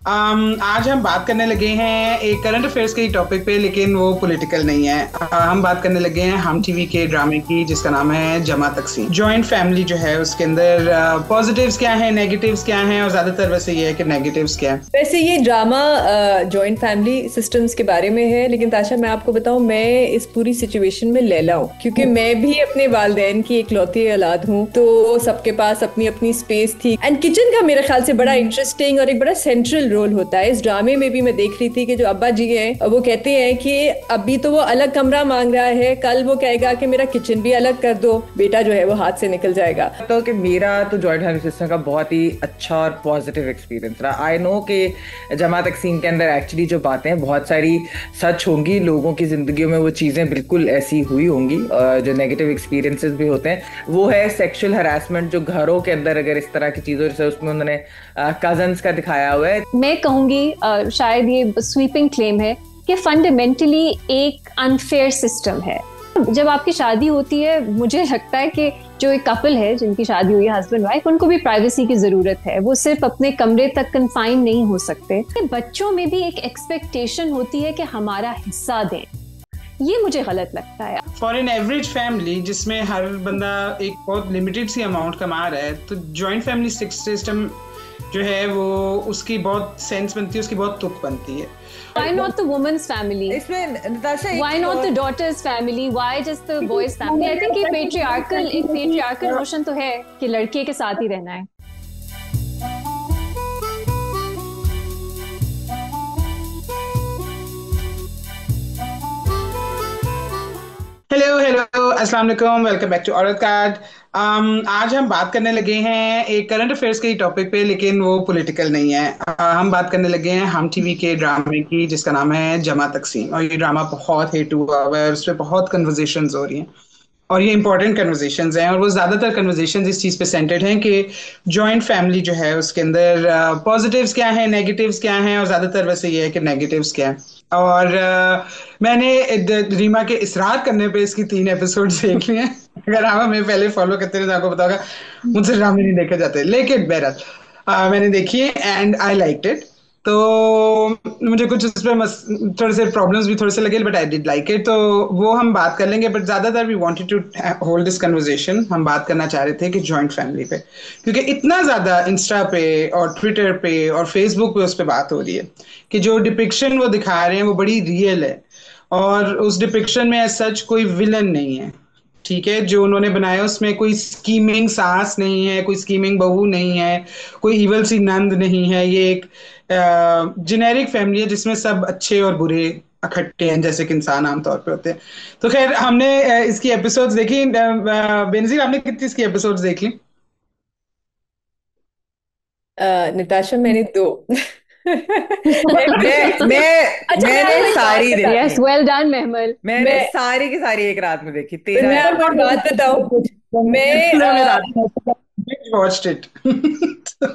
आज हम बात करने लगे हैं एक करंट अफेयर्स के टॉपिक पे, लेकिन वो पॉलिटिकल नहीं है। हम बात करने लगे हैं हम टीवी के ड्रामे की, जिसका नाम है जमा तकसीम। जॉइंट फैमिली जो है उसके अंदर पॉजिटिव्स क्या है, नेगेटिव्स क्या हैं, और ज्यादातर वैसे ये है कि नेगेटिव्स क्या है। वैसे ये ड्रामा जॉइंट फैमिली सिस्टम्स के बारे में है, लेकिन ताशा मैं आपको बताऊं, मैं इस पूरी सिचुएशन में लैला हूँ, क्योंकि मैं भी अपने वालिदैन की इकलौती औलाद हूँ। तो सबके पास अपनी अपनी स्पेस थी, एंड किचन का मेरे ख्याल से बड़ा इंटरेस्टिंग और एक बड़ा सेंट्रल रोल होता है। इस ड्रामे में भी मैं देख रही थी कि जो अब्बा जी हैं वो कहते हैं कि अभी तो वो अलग कमरा मांग रहा है, कल वो कहेगा कि मेरा किचन भी अलग कर दो, बेटा जो है वो हाथ से निकल जाएगा। तो कि मेरा तो जॉइंट फैमिली सिस्टम का बहुत ही अच्छा और पॉजिटिव एक्सपीरियंस रहा। आई नो कि जमा तकसीम के अंदर एक्चुअली जो बातें हैं बहुत सारी सच होंगी, लोगों की जिंदगियों में वो चीज़ें बिल्कुल ऐसी हुई होंगी। जो नेगेटिव एक्सपीरियंसेस भी होते हैं वो है सेक्सुअल हरासमेंट, जो घरों के अंदर अगर इस तरह की चीज़ों, जैसे उसमें उन्होंने कजन्स का दिखाया हुआ है। मैं कहूंगी शायद ये स्वीपिंग क्लेम है कि फंडामेंटली एक अनफेयर सिस्टम है। जब आपकी शादी होती है, मुझे लगता है कि जो एक कपल है जिनकी शादी हुई है, हस्बैंड वाइफ, उनको भी प्राइवेसी की जरूरत है। वो सिर्फ अपने कमरे तक कन्फाइन नहीं हो सकते। बच्चों में भी एक एक्सपेक्टेशन होती है कि हमारा हिस्सा दें। ये मुझे गलत लगता है। फॉर एन एवरेज फैमिली जिसमें हर बंदा एक बहुत लिमिटेड सी अमाउंट कमा रहा है, तो जॉइंट फैमिली सिस्टम जो है वो उसकी बहुत सेंस बनती है, उसकी बहुत तुक बनती है। Why not the woman's family? इसमें Natasha Why not the daughter's family? Why just the boy's family? I think ये patriarchal नोशन तो है कि लड़के के साथ ही रहना है। हेलो हेलो, अस्सलाम वालेकुम, वेलकम बैक टू औरत कार्ड। आज हम बात करने लगे हैं एक करंट अफेयर्स के टॉपिक पे, लेकिन वो पॉलिटिकल नहीं है। हम बात करने लगे हैं हम टीवी के ड्रामे की, जिसका नाम है जमा तकसीम। और ये ड्रामा बहुत हिट हुआ हुआ है, उस पर बहुत कन्वर्जेशंस हो रही हैं, और ये इंपॉर्टेंट कन्वर्जेशंस हैं। और वो ज़्यादातर कन्वर्जेशंस इस चीज़ पे सेंटर्ड हैं कि जॉइंट फैमिली जो है उसके अंदर पॉजिटिव्स क्या हैं, नेगेटिव्स क्या हैं, और ज़्यादातर वैसे ये है कि नेगेटिव्स क्या है। और मैंने रीमा के इसरार करने पे इसकी 3 एपिसोड देख लिए हैं। अगर आप हमें पहले फॉलो करते रहे तो आपको पता होगा मुझसे ड्रामे नहीं देखे जाते, लेकिन बहरहाल मैंने देखी एंड आई लाइक इट। तो मुझे कुछ उस पर थोड़े से प्रॉब्लम्स भी थोड़े से लगे, but I did like it. तो वो हम बात कर लेंगे, बट ज्यादातर we wanted to hold this conversation. हम बात करना चाह रहे थे कि जॉइंट फैमिली पे, क्योंकि इतना ज्यादा इंस्टा पे और ट्विटर पे और फेसबुक पे उस पर बात हो रही है कि जो डिपिक्शन वो दिखा रहे हैं वो बड़ी रियल है, और उस डिपिक्शन में सच कोई विलन नहीं है। ठीक है, जो उन्होंने बनाया उसमें कोई स्कीमिंग सास नहीं है, कोई स्कीमिंग बहू नहीं है, कोई इवल सी नंद नहीं है। ये एक जेनेरिक फैमिली है जिसमें सब अच्छे और बुरे इकट्ठे हैं, जैसे कि इंसान आमतौर पे होते हैं। तो खैर, हमने इसकी एपिसोड्स देखी। बेनजीर, आपने कितनी इसकी एपिसोड्स देख ली? निताशा मैंने 2 मैंने सारी देखी। Yes, well done, महमल। मैंने सारी की सारी एक रात में देखी, मैं 13 आपको एक बात बताऊं, वॉच्ड इट।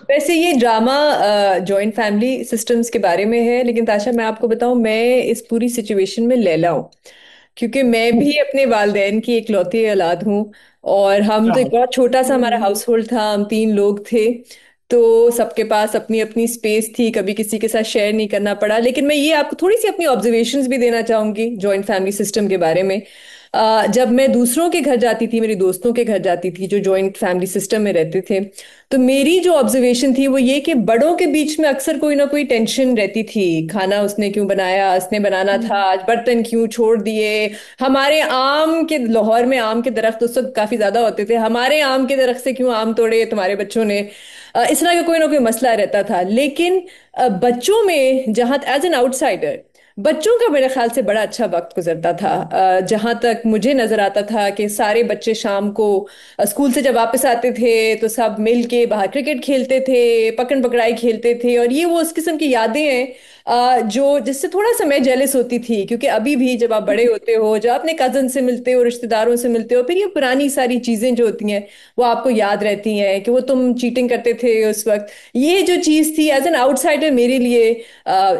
वैसे ये ड्रामा जॉइंट फैमिली सिस्टम्स के बारे में है, लेकिन ताशा मैं आपको बताऊं, मैं इस पूरी सिचुएशन में लैला हूँ, क्योंकि मैं भी अपने वालिदैन की इकलौती औलाद हूँ। और हम तो एक बहुत छोटा सा हमारा हाउस होल्ड था, हम 3 लोग थे। तो सबके पास अपनी अपनी स्पेस थी, कभी किसी के साथ शेयर नहीं करना पड़ा। लेकिन मैं ये आपको थोड़ी सी अपनी ऑब्जर्वेशंस भी देना चाहूंगी जॉइंट फैमिली सिस्टम के बारे में। जब मैं दूसरों के घर जाती थी, मेरी दोस्तों के घर जाती थी जो जॉइंट फैमिली सिस्टम में रहते थे, तो मेरी जो ऑब्जर्वेशन थी वो ये कि बड़ों के बीच में अक्सर कोई ना कोई टेंशन रहती थी। खाना उसने क्यों बनाया, उसने बनाना था, आज बर्तन क्यों छोड़ दिए। हमारे आम के, लाहौर में आम के दरख्त उस वक्त काफी ज्यादा होते थे, हमारे आम के दरख्त से क्यों आम तोड़े तुम्हारे बच्चों ने। इस तरह का कोई ना कोई मसला रहता था। लेकिन बच्चों में, जहां एज एन आउटसाइडर, बच्चों का मेरे ख्याल से बड़ा अच्छा वक्त गुजरता था। जहां तक मुझे नजर आता था कि सारे बच्चे शाम को स्कूल से जब वापस आते थे तो सब मिल के बाहर क्रिकेट खेलते थे, पकड़ पकड़ाई खेलते थे। और ये वो उस किस्म की यादें हैं जो जिससे थोड़ा सा मैं जेलस होती थी, क्योंकि अभी भी जब आप बड़े होते हो, जब अपने कजन से मिलते हो, रिश्तेदारों से मिलते हो, फिर ये पुरानी सारी चीजें जो होती हैं वो आपको याद रहती हैं कि वो तुम चीटिंग करते थे उस वक्त। ये जो चीज थी एज एन आउटसाइडर मेरे लिए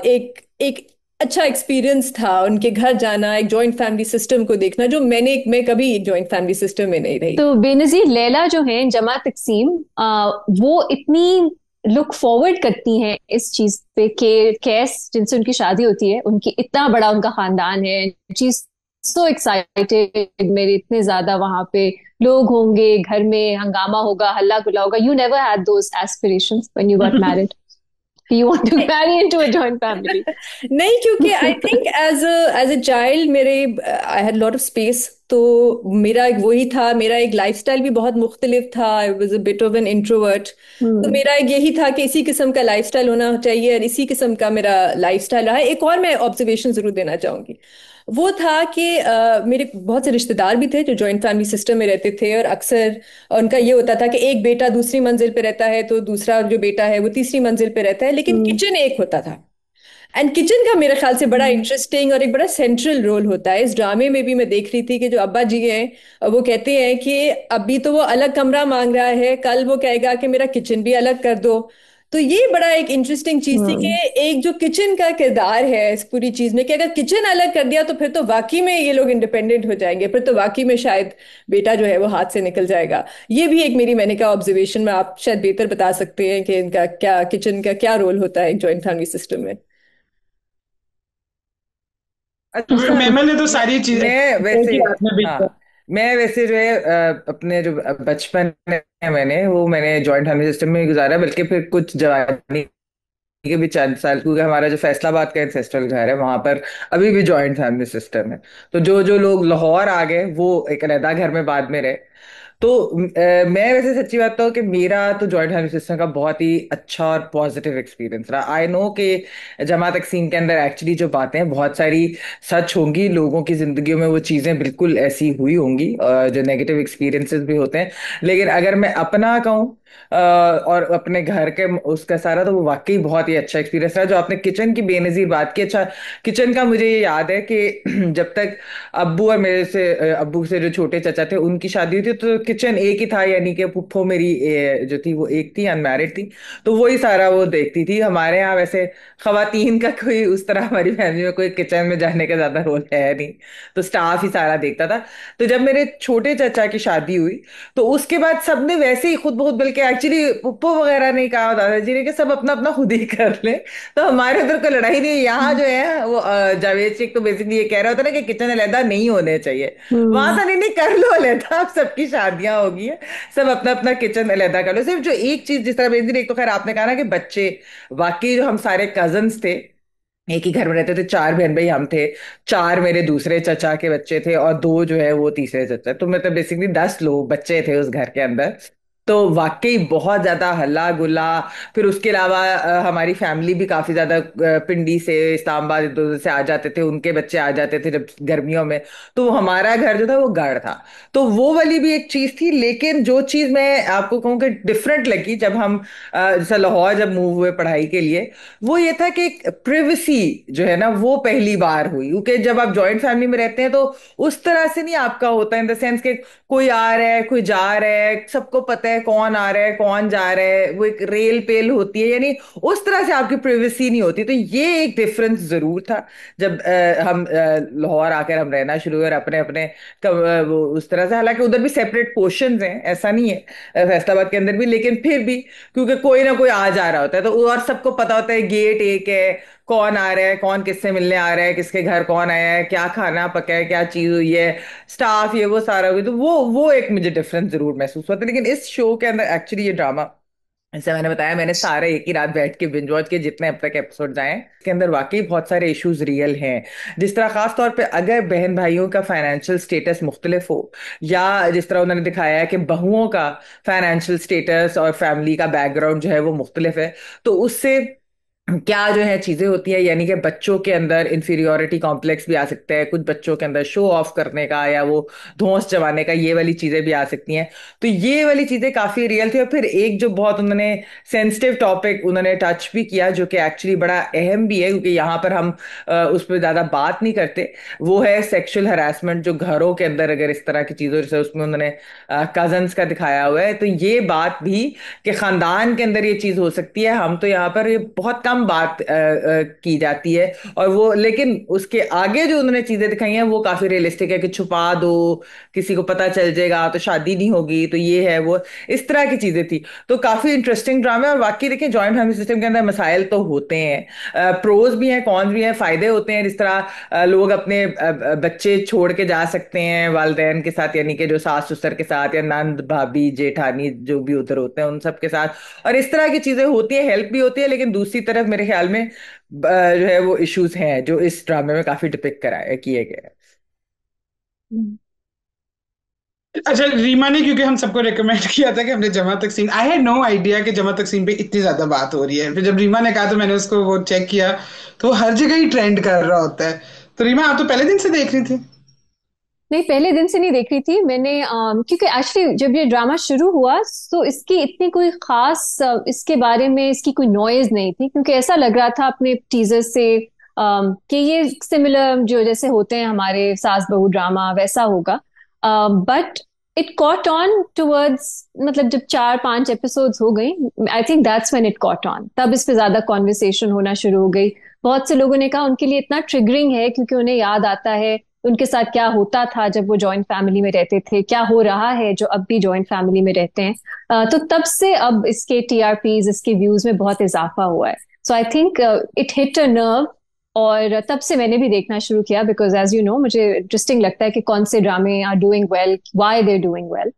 एक एक अच्छा एक्सपीरियंस था, उनके घर जाना, एक जॉइंट फैमिली सिस्टम को देखना, जो मैं कभी एक जॉइंट फैमिली सिस्टम में नहीं रही। तो बेनजीर, लैला जो है जमा तकसीम, वो इतनी लुक फॉरवर्ड करती हैं इस चीज पे कि कैस जिनसे उनकी शादी होती है, उनकी इतना बड़ा उनका खानदान है, चीज सो एक्साइटेड, मेरे इतने ज्यादा वहां पे लोग होंगे, घर में हंगामा होगा, हल्ला गुल्ला होगा. You never had those aspirations when you got married? You want to marry into a joint family? नहीं, क्योंकि I think as a child मेरे I had lot of space, तो मेरा एक वही था, मेरा एक लाइफस्टाइल भी बहुत मुख्तलिफ था. I was a bit of an introvert. तो Hmm. मेरा एक यही था कि इसी किस्म का लाइफस्टाइल होना चाहिए, और इसी किस्म का मेरा लाइफस्टाइल रहा है. एक और मैं ऑब्जर्वेशन जरूर देना चाहूंगी. वो था कि मेरे बहुत से रिश्तेदार भी थे जो जॉइंट फैमिली सिस्टम में रहते थे, और अक्सर उनका ये होता था कि एक बेटा दूसरी मंजिल पे रहता है तो दूसरा जो बेटा है वो तीसरी मंजिल पे रहता है, लेकिन Hmm. किचन एक होता था. एंड किचन का मेरे ख्याल से बड़ा Hmm. इंटरेस्टिंग और एक बड़ा सेंट्रल रोल होता है. इस ड्रामे में भी मैं देख रही थी कि जो अब्बा जी हैं वो कहते हैं कि अभी तो वो अलग कमरा मांग रहा है, कल वो कहेगा कि मेरा किचन भी अलग कर दो. तो ये बड़ा एक इंटरेस्टिंग चीज थी कि Hmm. एक जो किचन का किरदार है इस पूरी चीज में, कि अगर किचन अलग कर दिया तो फिर तो वाकई में ये लोग इंडिपेंडेंट हो जाएंगे, फिर तो वाकई में शायद बेटा जो है वो हाथ से निकल जाएगा. ये भी एक मेरी मैंने कहा ऑब्जर्वेशन में, आप शायद बेहतर बता सकते हैं कि इनका क्या, किचन का क्या रोल होता है एक जॉइंट फैमिली सिस्टम में. अच्छा, मैंने तो सारी चीजें मैं वैसे, की आपने भी हाँ, मैं वैसे जो है अपने जो बचपन है मैंने जॉइंट फैमिली सिस्टम में गुजारा, बल्कि फिर कुछ जवानी के भी चंद साल, क्योंकि हमारा जो फैसलाबाद का एंसेस्ट्रल घर है वहां पर अभी भी जॉइंट फैमिली सिस्टम है. तो जो जो लोग लाहौर आ गए वो एक अलहदा घर में बाद में रहे. तो मैं वैसे सच्ची बात तो कि मेरा तो जॉइंट फैमिली सिस्टम का बहुत ही अच्छा और पॉजिटिव एक्सपीरियंस रहा. आई नो कि जमात तकसीम के अंदर एक्चुअली जो बातें हैं बहुत सारी सच होंगी, लोगों की जिंदगियों में वो चीज़ें बिल्कुल ऐसी हुई होंगी, जो नेगेटिव एक्सपीरियंसेस भी होते हैं. लेकिन अगर मैं अपना कहूँ और अपने घर के उसका सारा, तो वो वाकई बहुत ही अच्छा एक्सपीरियंस रहा. जो आपने किचन की बेनजीर बात की, अच्छा, किचन का मुझे ये याद है कि जब तक अब्बू और मेरे से अब्बू से जो छोटे चाचा थे उनकी शादी हुई थी, तो किचन एक ही था, यानी कि पुप्पो मेरी जो थी वो एक थी, अनमैरिड थी. तो वही सारा वो देखती थी. हमारे यहाँ वैसे खवातीन का कोई उस तरह हमारी फैमिली में कोई किचन में जाने का ज्यादा रोल है नहीं, तो स्टाफ ही सारा देखता था. तो जब मेरे छोटे चाचा की शादी हुई तो उसके बाद सबने वैसे ही खुद बहुत, बल्कि एक्चुअली पुप्पो वगैरह नहीं कहा दादाजी ने कि सब अपना अपना खुद ही कर ले. तो हमारे उधर कोई लड़ाई नहीं. यहाँ जो है वो जावेद शेख तो बेसिकली ये कह रहा होता ना कि किचन अलहदा नहीं होने चाहिए. वहां Hmm. से नहीं, नहीं कर लो अलहदा, अब सबकी शादियां होगी है, सब अपना अपना किचन अलहदा कर लो. सिर्फ जो एक चीज, जिस तरह बेंजीर, एक तो खैर आपने कहा ना कि बच्चे, वाकई जो हम सारे कजन्स थे एक ही घर में रहते थे, चार बहन भाई हम थे, चार मेरे दूसरे चचा के बच्चे थे और दो जो है वो तीसरे चचा, तो मतलब बेसिकली 10 लोग बच्चे थे उस घर के अंदर. तो वाकई बहुत ज्यादा हल्ला गुल्ला. फिर उसके अलावा हमारी फैमिली भी काफी ज्यादा पिंडी से, इस्लामाबाद, इधर उधर से आ जाते थे, उनके बच्चे आ जाते थे जब गर्मियों में. तो हमारा घर जो था वो गढ़ था. तो वो वाली भी एक चीज थी. लेकिन जो चीज मैं आपको कहूँ कि डिफरेंट लगी जब हम जैसे लाहौर जब मूव हुए पढ़ाई के लिए, वो ये था कि प्रिवेसी जो है ना वो पहली बार हुई. क्योंकि जब आप जॉइंट फैमिली में रहते हैं तो उस तरह से नहीं आपका होता, इन द सेंस कि कोई आ रहा है कोई जा रहा है, सबको पता है कौन आ रहा है कौन जा रहा है, वो एक रेल पेल होती है, यानी उस तरह से आपकी प्रिवेसी नहीं होती. तो ये एक डिफरेंस जरूर था जब हम लाहौर आकर हम रहना शुरू हुए और अपने अपने वो उस तरह से. हालांकि उधर भी सेपरेट पोर्शंस हैं, ऐसा नहीं है फैसलाबाद के अंदर भी, लेकिन फिर भी क्योंकि कोई ना कोई आ जा रहा होता है तो और सबको पता होता है गेट एक है, कौन आ रहा है, कौन किससे मिलने आ रहा है, किसके घर कौन आया है, क्या खाना पका है, क्या चीज हुई है, स्टाफ ये वो सारा हुई. तो वो एक मुझे डिफरेंस जरूर महसूस हुआ था. लेकिन इस शो के अंदर एक्चुअली ये ड्रामा, जैसे मैंने बताया, मैंने सारे एक ही रात बैठ के बिंज वॉच के जितने अब तक एपिसोड आए हैं, इसके अंदर वाकई बहुत सारे इश्यूज रियल हैं. जिस तरह खास तौर पे अगर बहन भाइयों का फाइनेंशियल स्टेटस मुख्तलिफ हो, या जिस तरह उन्होंने दिखाया है कि बहुओं का फाइनेंशियल स्टेटस और फैमिली का बैकग्राउंड जो है वो मुख्तलिफ है, तो उससे क्या जो है चीजें होती है, यानी कि बच्चों के अंदर इंफीरियोरिटी कॉम्प्लेक्स भी आ सकता है, कुछ बच्चों के अंदर शो ऑफ करने का या वो धौंस जमाने का, ये वाली चीजें भी आ सकती हैं. तो ये वाली चीजें काफी रियल थी. और फिर एक जो बहुत उन्होंने सेंसिटिव टॉपिक उन्होंने टच भी किया, जो कि एक्चुअली बड़ा अहम भी है, क्योंकि यहाँ पर हम उस पर ज्यादा बात नहीं करते, वो है सेक्सुअल हरासमेंट जो घरों के अंदर अगर इस तरह की चीजों, जैसे उसमें उन्होंने कजन्स का दिखाया हुआ है. तो ये बात भी कि खानदान के अंदर ये चीज हो सकती है. हम तो यहाँ पर ये बहुत कम बात की जाती है। और वो लेकिन उसके आगे जो उन्होंने चीजें दिखाई हैं वो काफी रियलिस्टिक है कि छुपा दो, किसी को पता चल जाएगा तो शादी नहीं होगी, तो ये है वो, इस तरह की चीजें थी। तो काफी इंटरेस्टिंग ड्रामा है। और वाकई देखिए जॉइंट फैमिली सिस्टम के अंदर मसाइल तो होते हैं, प्रोज भी हैं, कॉन्स भी हैं, फायदे होते हैं। जिस तरह लोग अपने बच्चे छोड़ के जा सकते हैं वालिदैन के साथ, यानी कि जो सास ससुर के साथ या नंद भाभी जेठानी जो भी उधर होते हैं उन सब के साथ, और इस तरह की चीजें होती है, हेल्प भी होती है। लेकिन दूसरी तरफ मेरे ख्याल में जो है वो इश्यूज हैं जो इस ड्रामे में काफी डिपिक्ट कराए किए गए हैं। अच्छा, रीमा ने क्योंकि हम सबको रिकमेंड किया था कि हमने जमा तकसीम, आई हैड नो आइडिया कि जमा तकसीम पे इतनी ज्यादा बात हो रही है। फिर जब रीमा ने कहा तो मैंने उसको वो चेक किया, तो हर जगह ही ट्रेंड कर रहा होता है। तो रीमा, आप तो पहले दिन से देख रही थी? नहीं, पहले दिन से नहीं देख रही थी मैंने, क्योंकि एक्चुअली जब ये ड्रामा शुरू हुआ तो इसकी इतनी कोई खास इसके बारे में इसकी कोई नॉइज नहीं थी, क्योंकि ऐसा लग रहा था अपने टीजर से कि ये सिमिलर जो जैसे होते हैं हमारे सास बहू ड्रामा वैसा होगा। But it caught on towards, मतलब जब 4-5 एपिसोड्स हो गई, I think that's when it caught on, तब इस पे ज्यादा कॉन्वर्सेशन होना शुरू हो गई। बहुत से लोगों ने कहा उनके लिए इतना ट्रिगरिंग है, क्योंकि उन्हें याद आता है उनके साथ क्या होता था जब वो जॉइंट फैमिली में रहते थे, क्या हो रहा है जो अब भी जॉइंट फैमिली में रहते हैं। तो तब से अब इसके टीआरपीज, इसके व्यूज में बहुत इजाफा हुआ है। So I think it hit a nerve, और तब से मैंने भी देखना शुरू किया, बिकॉज एज यू नो मुझे इंटरेस्टिंग लगता है कि कौन से ड्रामे are doing well, why they are doing well.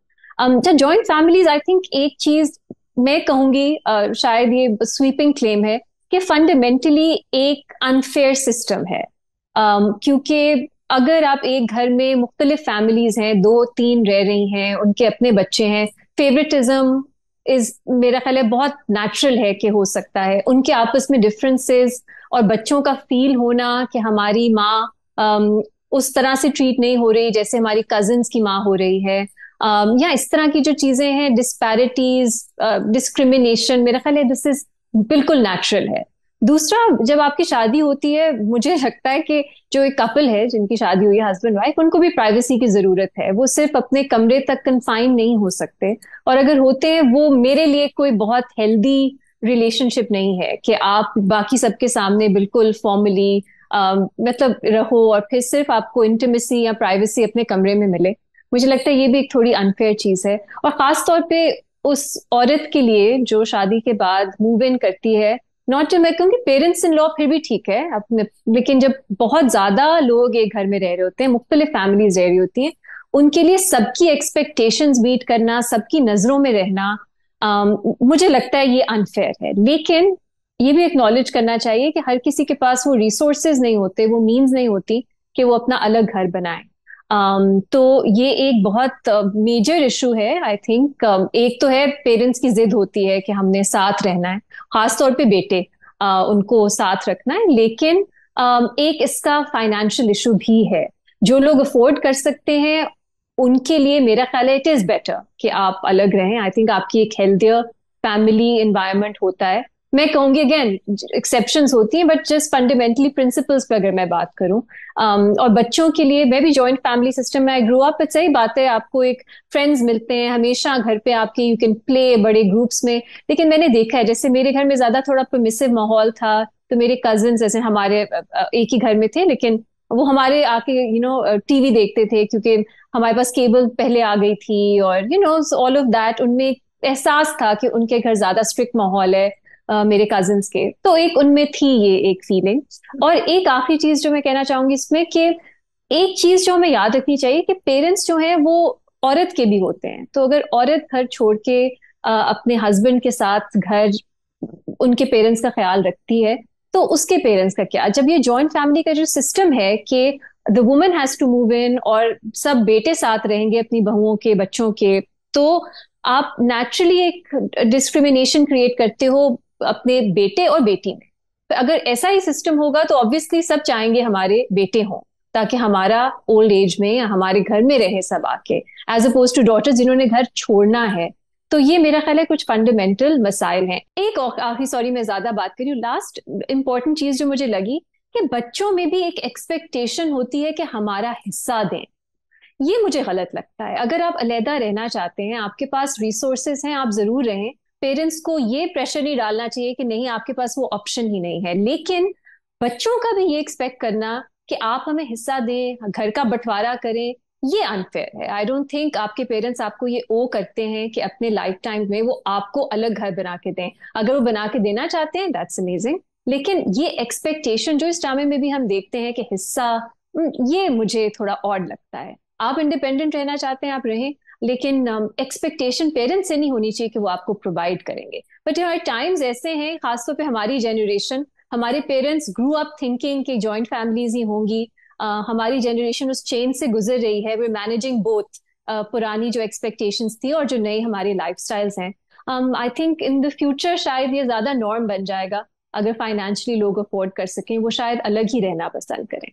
Joint families, I think एक चीज मैं कहूंगी, शायद ये स्वीपिंग क्लेम है कि फंडामेंटली एक अनफेयर सिस्टम है। क्योंकि अगर आप एक घर में मुख्तलिफ फैमिलीज हैं, 2-3 रह रही हैं, उनके अपने बच्चे हैं, फेवरेटिज्म इज, मेरा ख्याल है बहुत नेचुरल है कि हो सकता है उनके आपस में डिफरेंसेस, और बच्चों का फील होना कि हमारी माँ उस तरह से ट्रीट नहीं हो रही जैसे हमारी कजिन्स की माँ हो रही है, या इस तरह की जो चीजें हैं, डिस्पैरिटीज, डिस्क्रिमिनेशन, मेरा ख्याल है दिस इज बिल्कुल नेचुरल है। दूसरा, जब आपकी शादी होती है, मुझे लगता है कि जो एक कपल है जिनकी शादी हुई है, हस्बैंड वाइफ, उनको भी प्राइवेसी की जरूरत है। वो सिर्फ अपने कमरे तक कन्फाइन नहीं हो सकते, और अगर होते हैं वो मेरे लिए कोई बहुत हेल्दी रिलेशनशिप नहीं है कि आप बाकी सबके सामने बिल्कुल फॉर्मली मतलब रहो और फिर सिर्फ आपको इंटीमेसी या प्राइवेसी अपने कमरे में मिले। मुझे लगता है ये भी एक थोड़ी अनफेयर चीज है, और खास तौर पे उस औरत के लिए जो शादी के बाद मूव इन करती है। नॉट टू, मैं कहूँगी पेरेंट्स इन लॉ फिर भी ठीक है अपने, लेकिन जब बहुत ज्यादा लोग एक घर में रह रहे होते हैं, मुख्तलिफ फैमिलीज रह रही होती हैं, उनके लिए सबकी एक्सपेक्टेशंस मीट करना, सबकी नजरों में रहना, मुझे लगता है ये अनफेयर है। लेकिन ये भी एक्नॉलेज करना चाहिए कि हर किसी के पास वो रिसोर्सेज नहीं होते, वो मीन्स नहीं होती कि वो अपना अलग घर बनाए। तो ये एक बहुत मेजर इशू है आई थिंक। एक तो है पेरेंट्स की जिद होती है कि हमने साथ रहना है, खासतौर पे बेटे, उनको साथ रखना है। लेकिन एक इसका फाइनेंशियल इशू भी है। जो लोग अफोर्ड कर सकते हैं उनके लिए मेरा ख्याल है इट इज बेटर कि आप अलग रहें। आई थिंक आपकी एक हेल्थियर फैमिली एनवायरनमेंट होता है। मैं कहूंगी अगेन एक्सेप्शंस होती हैं, बट जस्ट फंडामेंटली प्रिंसिपल्स पे अगर मैं बात करूं, और बच्चों के लिए, मैं भी जॉइंट फैमिली सिस्टम में आई ग्रो अप, सही बात है, आपको एक फ्रेंड्स मिलते हैं हमेशा घर पे आपके, यू कैन प्ले बड़े ग्रुप्स में। लेकिन मैंने देखा है, जैसे मेरे घर में ज्यादा थोड़ा परमिसिव माहौल था, तो मेरे कजिन्स जैसे हमारे एक ही घर में थे, लेकिन वो हमारे आके टीवी देखते थे, क्योंकि हमारे पास केबल पहले आ गई थी, और ऑल ऑफ दैट, उनमें एहसास था कि उनके घर ज्यादा स्ट्रिक्ट माहौल है मेरे कजिन्स के, तो एक उनमें थी ये एक फीलिंग। और एक आखिरी चीज जो मैं कहना चाहूंगी इसमें, कि एक चीज जो हमें याद रखनी चाहिए कि पेरेंट्स जो हैं वो औरत के भी होते हैं। तो अगर औरत घर छोड़ के अपने हस्बैंड के साथ घर, उनके पेरेंट्स का ख्याल रखती है, तो उसके पेरेंट्स का क्या? जब ये जॉइंट फैमिली का जो सिस्टम है कि the woman has to move in और सब बेटे साथ रहेंगे अपनी बहुओं के, बच्चों के, तो आप नेचुरली एक डिस्क्रिमिनेशन क्रिएट करते हो अपने बेटे और बेटी में। तो अगर ऐसा ही सिस्टम होगा तो ऑब्वियसली सब चाहेंगे हमारे बेटे हों, ताकि हमारा ओल्ड एज में या हमारे घर में रहे सब आके, एज अपोज टू डॉटर्स जिन्होंने घर छोड़ना है। तो ये मेरा ख्याल है कुछ फंडामेंटल मसाइल हैं। एक आखिरी, सॉरी मैं ज्यादा बात करी हूँ, लास्ट इंपॉर्टेंट चीज जो मुझे लगी कि बच्चों में भी एक एक्सपेक्टेशन होती है कि हमारा हिस्सा दें। ये मुझे गलत लगता है। अगर आप अलहदा रहना चाहते हैं, आपके पास रिसोर्सेज हैं, आप जरूर रहें, पेरेंट्स को ये प्रेशर नहीं डालना चाहिए कि नहीं आपके पास वो ऑप्शन ही नहीं है, लेकिन बच्चों का भी ये एक्सपेक्ट करना कि आप हमें हिस्सा दें, घर का बंटवारा करें, ये अनफेयर है। आई डोंट थिंक आपके पेरेंट्स आपको ये ओ करते हैं कि अपने लाइफ टाइम में वो आपको अलग घर बना के दें। अगर वो बना के देना चाहते हैं दैट्स अमेजिंग, लेकिन ये एक्सपेक्टेशन जो इस ड्रामे में भी हम देखते हैं कि हिस्सा, ये मुझे थोड़ा ऑड लगता है। आप इंडिपेंडेंट रहना चाहते हैं आप रहें, लेकिन एक्सपेक्टेशन पेरेंट्स से नहीं होनी चाहिए कि वो आपको प्रोवाइड करेंगे। बट यार टाइम्स ऐसे हैं, खासतौर पे हमारी जनरेशन, हमारे पेरेंट्स ग्रू अप थिंकिंग कि जॉइंट फैमिलीज ही होंगी। हमारी जनरेशन उस चेन से गुजर रही है, वे मैनेजिंग बोथ पुरानी जो एक्सपेक्टेशंस थी और जो नई हमारी लाइफस्टाइल्स हैं। I think in the future शायद ये ज्यादा नॉर्म बन जाएगा। अगर फाइनेंशियली लोग अफोर्ड कर सकें, वो शायद अलग ही रहना पसंद करें।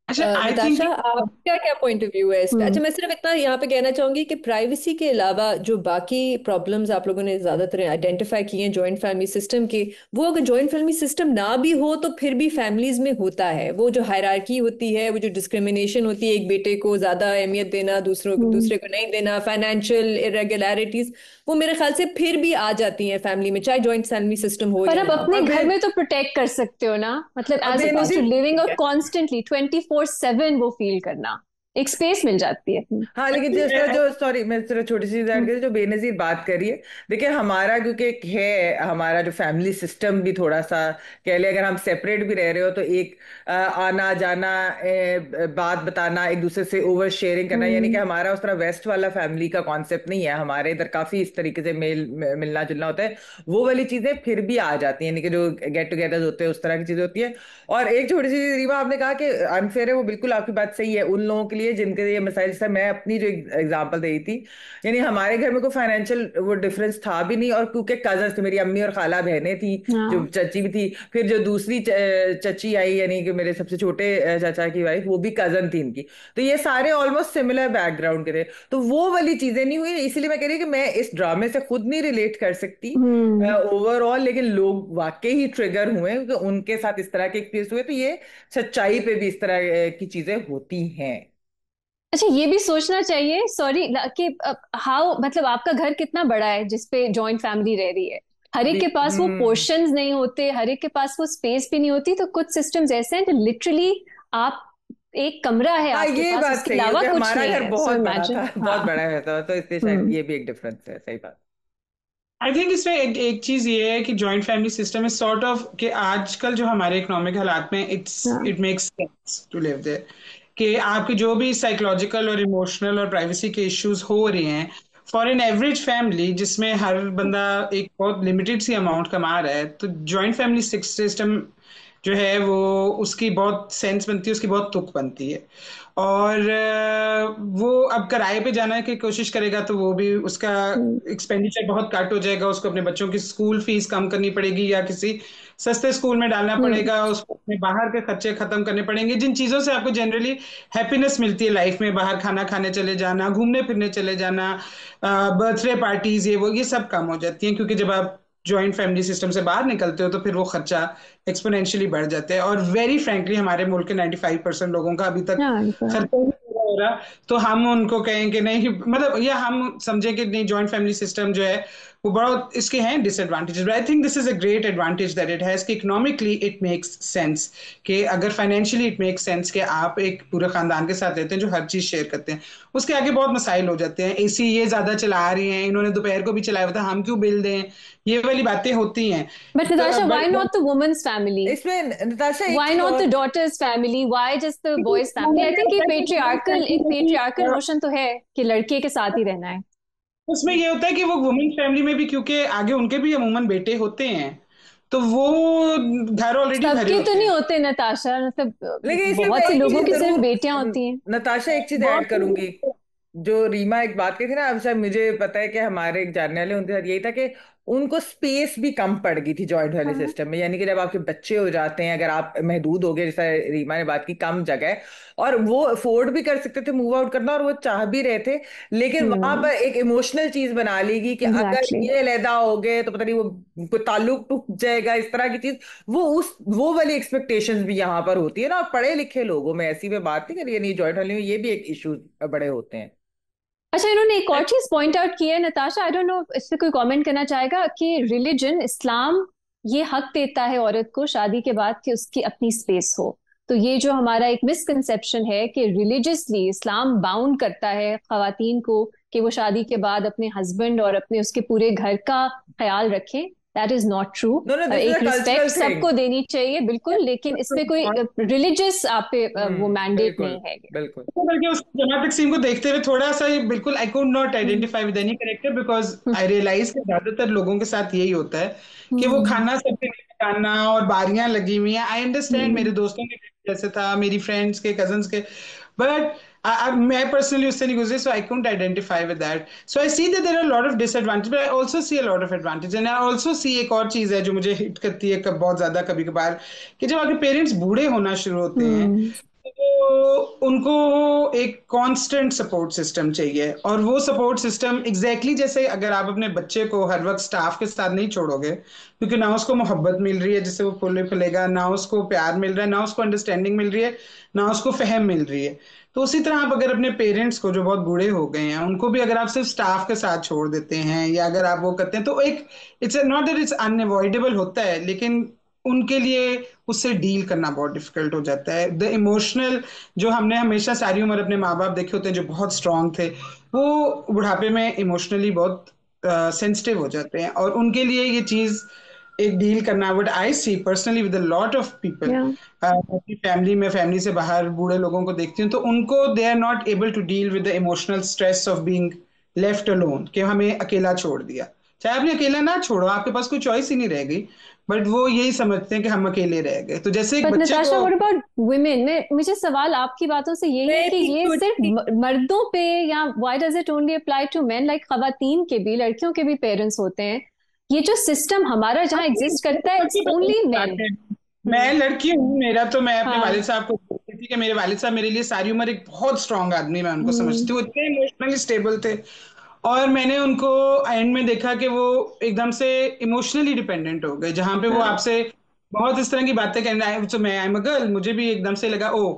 अच्छा, आई थिंक नताशा, आपका क्या पॉइंट ऑफ व्यू है इस पे? अच्छा, मैं सिर्फ इतना यहाँ पे कहना चाहूंगी कि प्राइवेसी के अलावा जो बाकी प्रॉब्लम्स आप लोगों ने ज्यादातर आइडेंटिफाई किए हैं जॉइंट फैमिली सिस्टम के, वो अगर जॉइंट फैमिली सिस्टम ना भी हो तो फिर भी फैमिलीज में होता है। वो जो हायरार्की होती है, वो जो डिस्क्रिमिनेशन होती है, एक बेटे को ज्यादा अहमियत देना, दूसरे को नहीं देना, फाइनेंशियल इरेगुलरिटीज, वो मेरे ख्याल से फिर भी आ जाती हैं फैमिली में, चाहे जॉइंट फैमिली सिस्टम हो पर या अब ना अपने हो। घर में तो प्रोटेक्ट कर सकते हो ना, मतलब अब as opposed to Benazir, living और कॉन्स्टेंटली 24/7 वो फील करना, एक स्पेस मिल जाती है। हाँ लेकिन जिस तरह जो, सॉरी मैं जरा छोटी सी चीज ऐड करी, जो बेनजीर बात करी है, देखिए हमारा क्योंकि एक है हमारा जो फैमिली सिस्टम भी थोड़ा सा कह ले, अगर हम सेपरेट भी रह रहे हो तो एक आना जाना, बात बताना, एक दूसरे से ओवर शेयरिंग करना, यानी कि हमारा उस तरह वेस्ट वाला फैमिली का कॉन्सेप्ट नहीं है। हमारे इधर काफी इस तरीके से मिलना जुलना होता है, वो वाली चीजें फिर भी आ जाती हैं, यानी कि जो गेट टुगेदर होते हैं उस तरह की चीजें होती है। और एक छोटी सी चीज, रीवा आपने कहा कि अनफेयर है, वो बिल्कुल आपकी बात सही है उन लोगों के लिए जिनके ये मसाइल, जैसे मैं अपनी जो एग्जांपल दी थी, यानी हमारे घर में कोई फाइनेंशियल वो डिफरेंस था भी नहीं, और क्योंकि कजन थे, मेरी अम्मी और खाला बहनें थी, जो हाँ। चची भी थी, फिर जो दूसरी चची आई यानी कि मेरे सबसे छोटे चाचा की वाइफ, वो भी कजन थी इनकी, तो ये सारे ऑलमोस्ट सिमिलर बैकग्राउंड के थे, तो वो वाली चीजें नहीं हुई। इसीलिए मैं कह रही कि मैं इस ड्रामे से खुद नहीं रिलेट कर सकती ओवरऑल, लेकिन लोग वाकई ही ट्रिगर हुए क्योंकि उनके साथ इस तरह के एक्सपीरियंस हुए, तो ये सच्चाई पे भी इस तरह की चीजें होती हैं। अच्छा, ये भी सोचना चाहिए, सॉरी, कि हाउ, मतलब आपका घर कितना बड़ा है जिसपे जॉइंट फैमिली रह रही है। हर एक के पास वो पोर्शंस नहीं होते, हर एक के पास वो स्पेस भी नहीं होती, तो कुछ सिस्टम्स ऐसे हैं जो लिटरली आप, एक कमरा है हाँ आपके ये पास, बात उसके सही है अलावा कि कुछ हमारा नहीं घर है, सो बहुत बड़ा इमेजिन। था, बहुत हाँ। बड़ा है, तो इसलिए शायद हम्म। ये भी एक डिफरेंस है, सही बात। आई थिंक इसमें एक चीज ये है कि joint family system is sort of कि आजकल जो हमारे इकोनॉमिक हालात में हाँ। It makes sense to live there, कि आपके जो भी साइकोलॉजिकल और इमोशनल और प्राइवेसी के इश्यूज हो रहे हैं फॉर एन एवरेज फैमिली जिसमें हर बंदा एक बहुत लिमिटेड सी अमाउंट कमा रहा है, तो जॉइंट फैमिली सिस्टम जो है वो उसकी बहुत सेंस बनती है, उसकी बहुत तुक बनती है। और वो अब किराए पे जाने की कोशिश करेगा तो वो भी उसका हम्म। एक्सपेंडिचर बहुत कट हो जाएगा, उसको अपने बच्चों की स्कूल फीस कम करनी पड़ेगी या किसी सस्ते स्कूल में डालना हम्म। पड़ेगा, उसको अपने बाहर के खर्चे खत्म करने पड़ेंगे, जिन चीजों से आपको जनरली हैप्पीनेस मिलती है लाइफ में, बाहर खाना खाने चले जाना, घूमने फिरने चले जाना, बर्थडे पार्टीज, ये सब कम हो जाती हैं, क्योंकि जब आप जॉइंट फैमिली सिस्टम से बाहर निकलते हो तो फिर वो खर्चा एक्सपोनेंशियली बढ़ जाते हैं। और वेरी फ्रैंकली हमारे मुल्क के 95% लोगों का अभी तक हाँ, खर्चा ही नहीं पूरा हो रहा, तो हम उनको कहें कि नहीं, मतलब या हम समझें कि नहीं, जॉइंट फैमिली सिस्टम जो है वो बड़ा, इसके हैं disadvantages, but I think this is a great advantage that it has कि इकोनॉमिकली इट मेक्स सेंस, कि अगर फाइनेंशियली इट मेक्स सेंस कि आप एक पूरे खानदान के साथ रहते हैं जो हर चीज शेयर करते हैं, उसके आगे बहुत मसाइल हो जाते हैं। एसी ये ज्यादा चला रही हैं, इन्होंने दोपहर को भी चलाया हुआ था, हम क्यों बिल दें, ये वाली बातें होती हैं। बट तो Natasha, why but not the woman's family? इसमें नताशा एक Why चीज not और, the daughter's family? Why just the boy's family? I think एक पेट्रियार्कल नोशन तो है कि लड़के के साथ ही रहना है। उसमें ये होता है कि वो वुमेन फैमिली में भी, क्योंकि आगे उनके भी अमूमन बेटे होते हैं, तो वो घर ऑलरेडी भरे सबके तो होते नहीं हैं। होते नताशा, मतलब लेकिन इसमें मैं बहुत से एक लोगों चीज की सिर्फ जरूर, बेटियां होती हैं। नताशा एक चीज ऐड बहुत करूंगी, जो रीमा एक बात कही थी ना, अब शायद मुझे पता है कि हमारे एक जानने वाले उनके साथ यही था कि उनको स्पेस भी कम पड़ गई थी जॉइंट फैमिली हाँ। सिस्टम में, यानी कि जब आपके बच्चे हो जाते हैं, अगर आप महदूद हो गए, जैसा रीमा ने बात की, कम जगह है, और वो अफोर्ड भी कर सकते थे मूव आउट करना, और वो चाह भी रहे थे, लेकिन वहां हम्म। पर एक इमोशनल चीज बना लेगी कि अगर एग्जैक्टली। ये अलहदा हो गए तो पता नहीं वो कोई ताल्लुक टूट जाएगा, इस तरह की चीज, वो वाली एक्सपेक्टेशंस भी यहाँ पर होती है ना, और पढ़े लिखे लोगों में, ऐसी में बात नहीं करिए, नहीं, जॉइंट फैमिली में ये भी एक इशू बड़े होते हैं। अच्छा, इन्होंने एक और चीज पॉइंट आउट की है नताशा, आई डोंट नो इस पे कोई कमेंट करना चाहेगा, कि रिलीजन इस्लाम ये हक देता है औरत को शादी के बाद कि उसकी अपनी स्पेस हो। तो ये जो हमारा एक मिसकंसेप्शन है कि रिलीजियसली इस्लाम बाउंड करता है खवातीन को कि वो शादी के बाद अपने हस्बैंड और अपने उसके पूरे घर का ख्याल रखें, that is not true. No no, this is एक अ रिस्पेक्ट कल्चरल सबको देनी चाहिए बिल्कुल, लेकिन इसमें कोई रिलीजियस आप पे वो मैंडेट बिल्कुल नहीं है। बिल्कुल। तो बल्कि उस जमात तकसीम को देखते हुए थोड़ा सा ये बिल्कुल I could not hmm. Identify with any character, because I realise कि ज्यादातर लोगों के साथ यही होता है कि वो हम्म। खाना सबके लिए पकाना और बारियां लगी हुई हैं। आई अंडरस्टैंड, हम्म। मेरे दोस्तों के जैसे था, मेरी फ्रेंड्स के, कजन्स के, बट मैं पर्सनली उससे नहीं गुजरी, so I couldn't identify with that. So I see that there are lot of disadvantage, but I also see a lot of advantage. And I also see एक और चीज है जो मुझे हिट करती है बहुत ज्यादा कभी कभार, कि जब आपके पेरेंट्स बूढ़े होना शुरू होते हैं हम्म। तो उनको एक कांस्टेंट सपोर्ट सिस्टम चाहिए। और वो सपोर्ट सिस्टम एग्जैक्टली जैसे अगर आप अपने बच्चे को हर वक्त स्टाफ के साथ नहीं छोड़ोगे, क्योंकि ना उसको मोहब्बत मिल रही है जिससे वो फूले फलेगा, ना उसको प्यार मिल रहा है, ना उसको अंडरस्टैंडिंग मिल रही है, ना उसको फहम मिल रही है, तो उसी तरह आप अगर अपने पेरेंट्स को जो बहुत बूढ़े हो गए हैं उनको भी अगर आप सिर्फ स्टाफ के साथ छोड़ देते हैं, या अगर आप वो करते हैं, तो एक it's not that it's unavoidable होता है, लेकिन उनके लिए उससे डील करना बहुत डिफिकल्ट हो जाता है। द इमोशनल जो हमने हमेशा सारी उम्र अपने माँ बाप देखे होते हैं जो बहुत स्ट्रांग थे, वो बुढ़ापे में इमोशनली बहुत सेंसिटिव हो जाते हैं, और उनके लिए ये चीज एक डील करना, what I see personally with a lot of people, या अपनी फैमिली में, फैमिली से बाहर बूढ़े लोगों को देखती हूँ, तो उनको they are not able to deal with the emotional stress of being left alone, कि हमें अकेला छोड़ दिया। चाहे आपने अकेला ना छोड़ो, आपके पास कोई चॉइस ही नहीं रह गई, बट वो यही समझते हैं कि हम अकेले रह गए। तो जैसे एक बट बच्चे नताशा, को व्हाट अबाउट वुमेन में, मुझे सवाल आपकी बातों से यही है मैं कि भी ये सोच सिर्फ रही मर्दों पे, या why does it only apply to men, like खवातीन के भी, लड़कियों के भी पेरेंट्स होते हैं। ये जो सिस्टम हमारा जहाँ एग्जिस्ट करता है, इट्स ओनली मेन। मैं लड़की हूँ, मेरा तो मैं अपने वालिद हाँ। साहब को बोलती थी कि मेरे वालिद साहब मेरे लिए सारी उम्र एक बहुत स्ट्रांग आदमी, मैं उनको समझती हम्म। थी, वो इतने इमोशनली स्टेबल थे। और मैंने उनको एंड में देखा कि वो एकदम से इमोशनली डिपेंडेंट हो गए, जहां पे वो हाँ। आपसे बहुत इस तरह की बातें करने आए, तो मैं आई एम अ गर्ल, मुझे भी एकदम से लगा ओ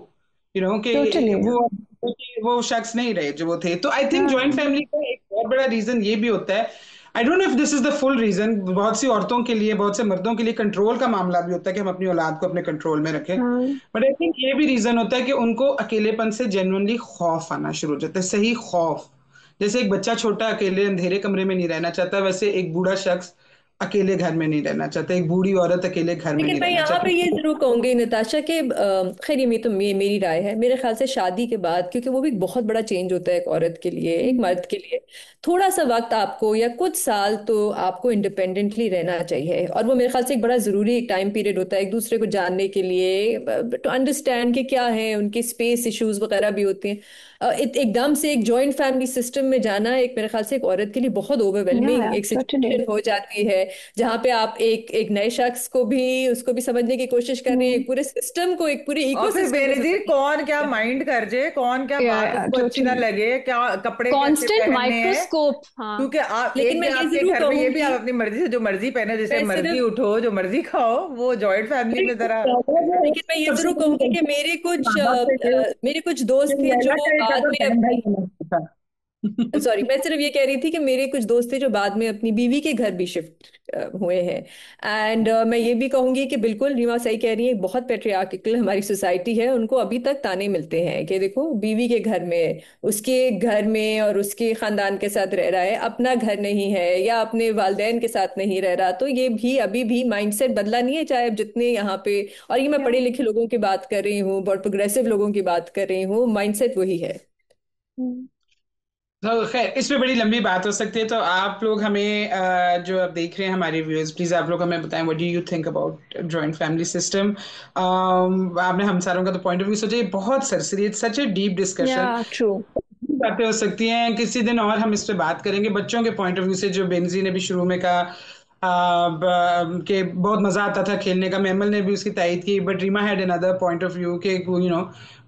कि टोटली। वो शख्स नहीं रहे जो वो थे। तो I think joint hmm. Family का एक बहुत बड़ा रीजन ये भी होता है। I don't know if this is the full reason, बहुत सी औरतों के लिए, बहुत से मर्दों के लिए कंट्रोल का मामला भी होता है कि हम अपनी औलाद को अपने कंट्रोल में रखें, हाँ। बट आई थिंक ये भी रीजन होता है कि उनको अकेलेपन से जेन्युइनली खौफ आना शुरू हो जाता है, सही खौफ। जैसे एक बच्चा छोटा अकेले अंधेरे कमरे में नहीं रहना चाहता, वैसे एक बूढ़ा शख्स अकेले घर में नहीं रहना चाहता, एक बूढ़ी औरत अकेले घर में लेकिन नहीं मैं रहना यहाँ पे ये चाहती। जरूर कहूंगी नताशा कि खैर ये तो मेरी राय है, मेरे ख्याल से शादी के बाद, क्योंकि वो भी बहुत बड़ा चेंज होता है एक औरत के लिए, एक हम्म। मर्द के लिए, थोड़ा सा वक्त आपको या कुछ साल तो आपको इंडिपेंडेंटली रहना चाहिए। और वो मेरे ख्याल से एक बड़ा जरूरी एक टाइम पीरियड होता है एक दूसरे को जानने के लिए, टू अंडरस्टैंड कि क्या है, उनके स्पेस इश्यूज वगैरह भी होते हैं। एकदम से एक जॉइंट फैमिली सिस्टम में जाना एक मेरे ख्याल से एक औरत के लिए बहुत ओवरवेलमिंग या एक टोटली। सिचुएशन हो जाती है, जहाँ पे आप एक एक नए शख्स को भी, उसको भी समझने की कोशिश कर रहे हैं, एक पूरे सिस्टम को, एक पूरे और फिर इकोसिस्टम को बेनजीर समझने की कौन क्या कोशिश माइंड कर जे, कौन क्या बात या उसको अच्छी ना टोटली। लगे, क्या कपड़े कैसे कांस्टेंट पहनने हैं। माइक्रोस्कोप। हाँ। क्योंकि आप लेकिन एक मैं दिन ये आपके जरूर घर में ये भी कहूंगी, आप अपनी मर्जी से जो मर्जी पहने, जैसे मैं मर्जी सिर्फ उठो, जो मर्जी खाओ, वो जॉइंट फैमिली में जरा। लेकिन मैं ये सबसे जरूर बड़ी कहूंगी कि गलती मेरे कुछ दोस्त थे जो लैला का एक बाद अगर में बहन भाई अपनी, होना चाहिए सॉरी, मैं सिर्फ ये कह रही थी कि मेरे कुछ दोस्त थे जो बाद में अपनी बीवी के घर भी शिफ्ट हुए हैं। एंड मैं ये भी कहूंगी कि बिल्कुल रीमा सही कह रही है, बहुत पेट्रियार्किकल हमारी सोसाइटी है, उनको अभी तक ताने मिलते हैं कि देखो बीवी के घर में, उसके घर में और उसके खानदान के साथ रह रहा है, अपना घर नहीं है या अपने वालदेन के साथ नहीं रह रहा। तो ये भी अभी भी माइंडसेट बदला नहीं है, चाहे अब जितने यहाँ पे, और ये मैं या। पढ़े लिखे लोगों की बात कर रही हूँ, बहुत प्रोग्रेसिव लोगों की बात कर रही हूँ, माइंडसेट वही है। तो खैर इस पे बड़ी लंबी बात हो सकती है, तो आप लोग हमें जो आप देख रहे हैं हमारे व्यूअर्स, प्लीज आप लोग हमें बताएं, what do you think about joint family system. आपने हम सारों का तो पॉइंट ऑफ व्यू सोचा, ये बहुत सरसरी, इट्स सच ए डीप या डिस्कशन, ट्रू। बातें हो सकती हैं, किसी दिन और हम इस पे बात करेंगे बच्चों के पॉइंट ऑफ व्यू से, जो बेनजी ने भी शुरू में कहा कि बहुत मजा आता था खेलने का, मैमल ने भी उसकी तायद की, but Reema had another point of view कि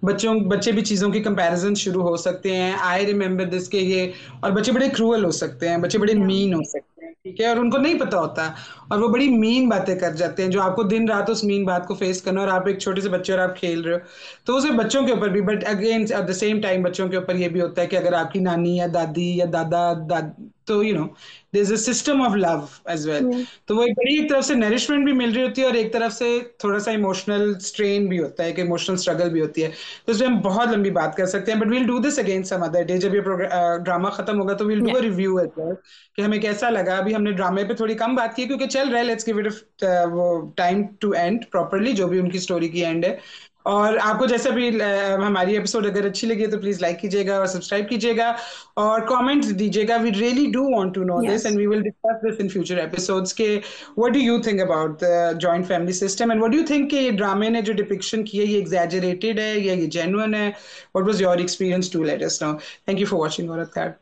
बच्चे भी चीज़ों की कंपैरिजन शुरू हो सकते हैं। आई रिमेम्बर दिस के ये, और बच्चे बड़े क्रूअल हो सकते हैं, बच्चे बड़े या। मीन हो सकते हैं, कि ठीक है, और उनको नहीं पता होता, और वो बड़ी मीन बातें कर जाते हैं जो आपको दिन रात उस मीन बात को फेस करना, और आप एक छोटे से बच्चे और आप खेल रहे हो, तो उसे बच्चों के ऊपर भी, but again at the same time बच्चों के ऊपर ये भी होता है कि अगर आपकी नानी या दादी या दादा तो there is a system of love as well. तो वो एक बड़ी, एक तरफ से नरिशमेंट भी मिल रही होती है और एक तरफ से थोड़ा सा इमोशनल स्ट्रेन भी होता है, कि इमोशनल स्ट्रगल भी होती है। तो इसमें हम बहुत लंबी बात कर सकते हैं, but we'll do this again some other day, जब ये ड्रामा खत्म होगा तो we'll do a review as well कि हमें कैसा लगा। अभी हमने ड्रामे पे थोड़ी कम बात की क्योंकि चल रहा है, लेट्स गिव इट वो टाइम टू एंड प्रॉपरली, जो भी उनकी स्टोरी की एंड है। और आपको जैसे भी हमारी एपिसोड अगर अच्छी लगी तो प्लीज लाइक कीजिएगा और सब्सक्राइब कीजिएगा और कमेंट्स दीजिएगा। We really do want to know this and we will discuss this in future episodes के what do you think about the joint family system, and what do you think कि ये ड्रामे ने जो depiction की है ये एग्जैजरेटेड है या ये जेन्युइन है? What was your experience? Do let us know. Thank you for watching औरत कार्ड।